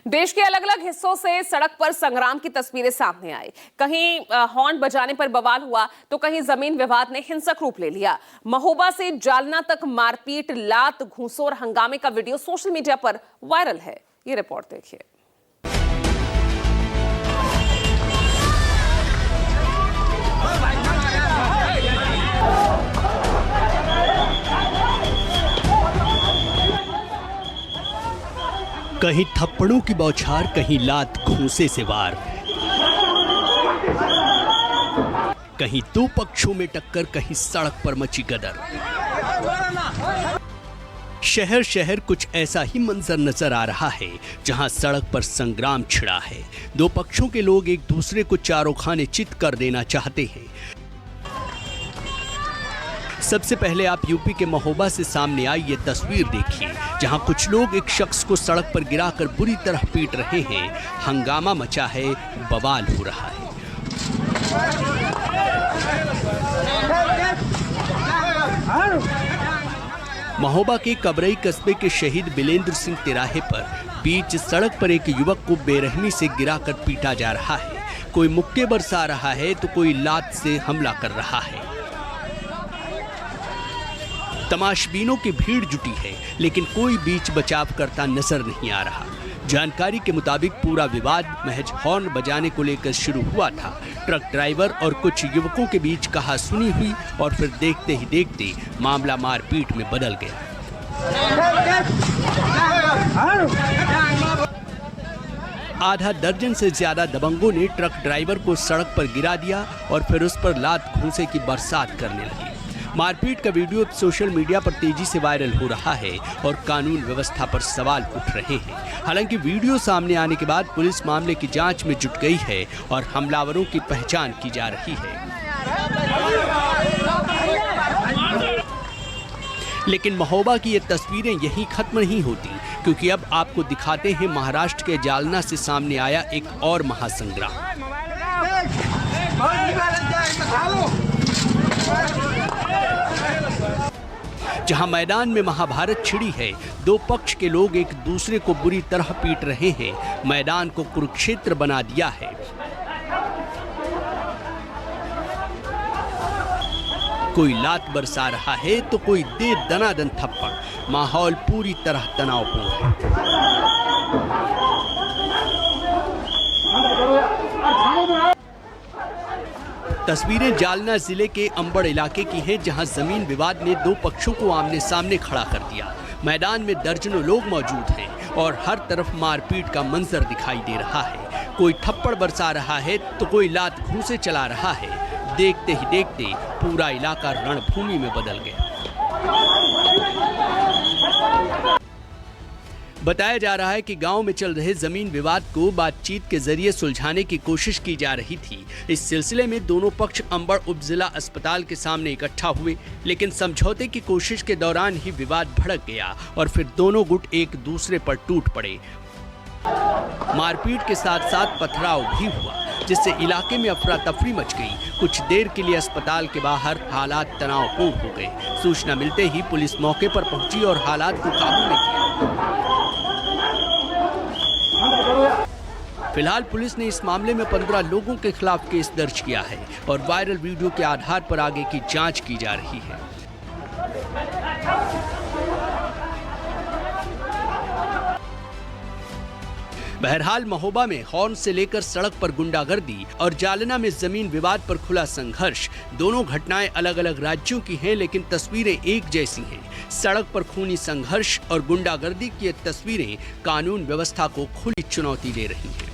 देश के अलग अलग हिस्सों से सड़क पर संग्राम की तस्वीरें सामने आई। कहीं हॉर्न बजाने पर बवाल हुआ तो कहीं जमीन विवाद ने हिंसक रूप ले लिया। महोबा से जालना तक मारपीट, लात, घूंसों और हंगामे का वीडियो सोशल मीडिया पर वायरल है। ये रिपोर्ट देखिए। कहीं थप्पड़ों की बौछार, कहीं लात घूंसे से वार, कहीं दो पक्षों में टक्कर, कहीं सड़क पर मची गदर। शहर शहर कुछ ऐसा ही मंजर नजर आ रहा है जहां सड़क पर संग्राम छिड़ा है। दो पक्षों के लोग एक दूसरे को चारों खाने चित कर देना चाहते हैं। सबसे पहले आप यूपी के महोबा से सामने आई ये तस्वीर देखिए, जहां कुछ लोग एक शख्स को सड़क पर गिराकर बुरी तरह पीट रहे हैं। हंगामा मचा है, बवाल हो रहा है। महोबा के कबरई कस्बे के शहीद बिलेंद्र सिंह तिराहे पर बीच सड़क पर एक युवक को बेरहमी से गिराकर पीटा जा रहा है। कोई मुक्के बरसा रहा है तो कोई लात से हमला कर रहा है। तमाशबीनों की भीड़ जुटी है, लेकिन कोई बीच बचाव करता नजर नहीं आ रहा। जानकारी के मुताबिक पूरा विवाद महज हॉर्न बजाने को लेकर शुरू हुआ था। ट्रक ड्राइवर और कुछ युवकों के बीच कहासुनी हुई और फिर देखते ही देखते मामला मारपीट में बदल गया। आधा दर्जन से ज्यादा दबंगों ने ट्रक ड्राइवर को सड़क पर गिरा दिया और फिर उस पर लात घूंसे की बरसात करने लगी। मारपीट का वीडियो सोशल मीडिया पर तेजी से वायरल हो रहा है और कानून व्यवस्था पर सवाल उठ रहे हैं। हालांकि वीडियो सामने आने के बाद पुलिस मामले की जांच में जुट गई है और हमलावरों की पहचान की जा रही है। लेकिन महोबा की ये तस्वीरें यहीं खत्म नहीं होती, क्योंकि अब आपको दिखाते हैं महाराष्ट्र के जालना से सामने आया एक और महासंग्राम। जहां मैदान में महाभारत छिड़ी है, दो पक्ष के लोग एक दूसरे को बुरी तरह पीट रहे हैं। मैदान को कुरुक्षेत्र बना दिया है। कोई लात बरसा रहा है तो कोई दे दनादन थप्पड़। माहौल पूरी तरह तनावपूर्ण है। तस्वीरें जालना जिले के अंबड़ इलाके की हैं, जहां जमीन विवाद ने दो पक्षों को आमने सामने खड़ा कर दिया। मैदान में दर्जनों लोग मौजूद हैं और हर तरफ मारपीट का मंजर दिखाई दे रहा है। कोई थप्पड़ बरसा रहा है तो कोई लात घूंसे चला रहा है। देखते ही देखते पूरा इलाका रणभूमि में बदल गया। बताया जा रहा है कि गांव में चल रहे जमीन विवाद को बातचीत के जरिए सुलझाने की कोशिश की जा रही थी। इस सिलसिले में दोनों पक्ष अंबड़ उपजिला अस्पताल के सामने इकट्ठा हुए, लेकिन समझौते की कोशिश के दौरान ही विवाद भड़क गया और फिर दोनों गुट एक दूसरे पर टूट पड़े। मारपीट के साथ साथ पथराव भी हुआ, जिससे इलाके में अफरा तफरी मच गई। कुछ देर के लिए अस्पताल के बाहर हालात तनावपूर्ण हो गए। सूचना मिलते ही पुलिस मौके पर पहुंची और हालात को काबू में किया। फिलहाल पुलिस ने इस मामले में 15 लोगों के खिलाफ केस दर्ज किया है और वायरल वीडियो के आधार पर आगे की जांच की जा रही है। बहरहाल महोबा में हॉर्न से लेकर सड़क पर गुंडागर्दी और जालना में जमीन विवाद पर खुला संघर्ष, दोनों घटनाएं अलग अलग राज्यों की हैं, लेकिन तस्वीरें एक जैसी हैं। सड़क पर खूनी संघर्ष और गुंडागर्दी की ये तस्वीरें कानून व्यवस्था को खुली चुनौती दे रही हैं।